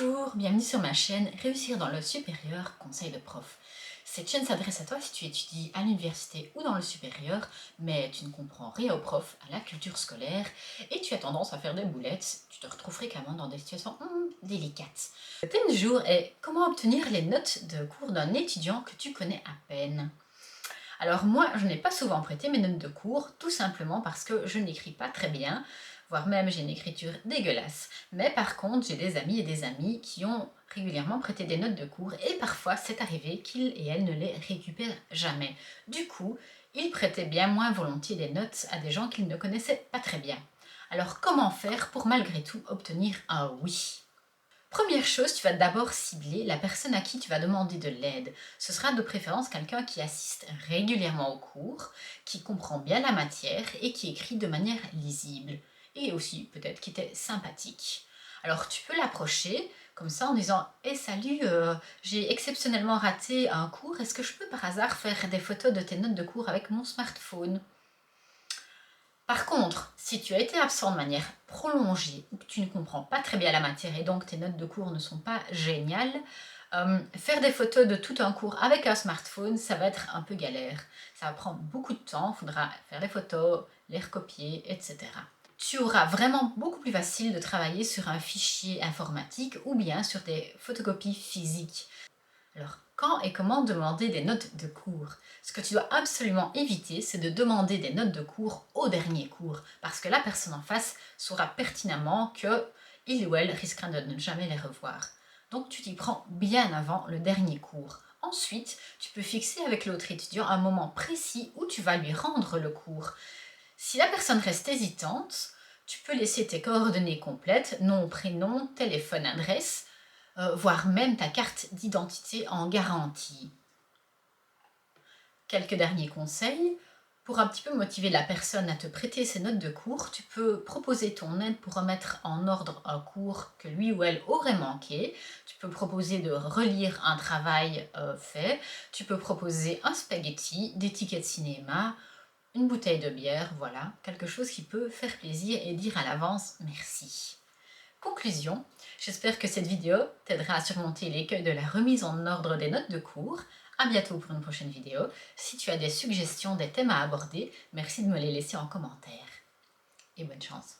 Bonjour, bienvenue sur ma chaîne Réussir dans le supérieur, conseil de prof. Cette chaîne s'adresse à toi si tu étudies à l'université ou dans le supérieur, mais tu ne comprends rien au prof, à la culture scolaire, et tu as tendance à faire des boulettes, tu te retrouves fréquemment dans des situations délicates. Le thème du jour est comment obtenir les notes de cours d'un étudiant que tu connais à peine. Alors moi, je n'ai pas souvent prêté mes notes de cours, tout simplement parce que je n'écris pas très bien, voire même j'ai une écriture dégueulasse. Mais par contre, j'ai des amis et des amis qui ont régulièrement prêté des notes de cours et parfois c'est arrivé qu'ils et elles ne les récupèrent jamais. Du coup, ils prêtaient bien moins volontiers des notes à des gens qu'ils ne connaissaient pas très bien. Alors comment faire pour malgré tout obtenir un oui ? Première chose, tu vas d'abord cibler la personne à qui tu vas demander de l'aide. Ce sera de préférence quelqu'un qui assiste régulièrement aux cours, qui comprend bien la matière et qui écrit de manière lisible. Et aussi peut-être qui t'est sympathique. Alors tu peux l'approcher comme ça en disant « salut, j'ai exceptionnellement raté un cours, est-ce que je peux par hasard faire des photos de tes notes de cours avec mon smartphone ?» Par contre, si tu as été absent de manière prolongée ou que tu ne comprends pas très bien la matière et donc tes notes de cours ne sont pas géniales, faire des photos de tout un cours avec un smartphone, ça va être un peu galère. Ça va prendre beaucoup de temps, il faudra faire des photos, les recopier, etc. Tu auras vraiment beaucoup plus facile de travailler sur un fichier informatique ou bien sur des photocopies physiques. Alors, quand et comment demander des notes de cours? Ce que tu dois absolument éviter, c'est de demander des notes de cours au dernier cours, parce que la personne en face saura pertinemment que il ou elle risquera de ne jamais les revoir. Donc tu t'y prends bien avant le dernier cours. Ensuite, tu peux fixer avec l'autre étudiant un moment précis où tu vas lui rendre le cours. Si la personne reste hésitante, tu peux laisser tes coordonnées complètes, nom, prénom, téléphone, adresse, voire même ta carte d'identité en garantie. Quelques derniers conseils. Pour un petit peu motiver la personne à te prêter ses notes de cours, tu peux proposer ton aide pour remettre en ordre un cours que lui ou elle aurait manqué. Tu peux proposer de relire un travail fait. Tu peux proposer un spaghetti, des tickets de cinéma, une bouteille de bière, voilà, quelque chose qui peut faire plaisir et dire à l'avance merci. Conclusion, j'espère que cette vidéo t'aidera à surmonter l'écueil de la remise en ordre des notes de cours. À bientôt pour une prochaine vidéo. Si tu as des suggestions, des thèmes à aborder, merci de me les laisser en commentaire. Et bonne chance.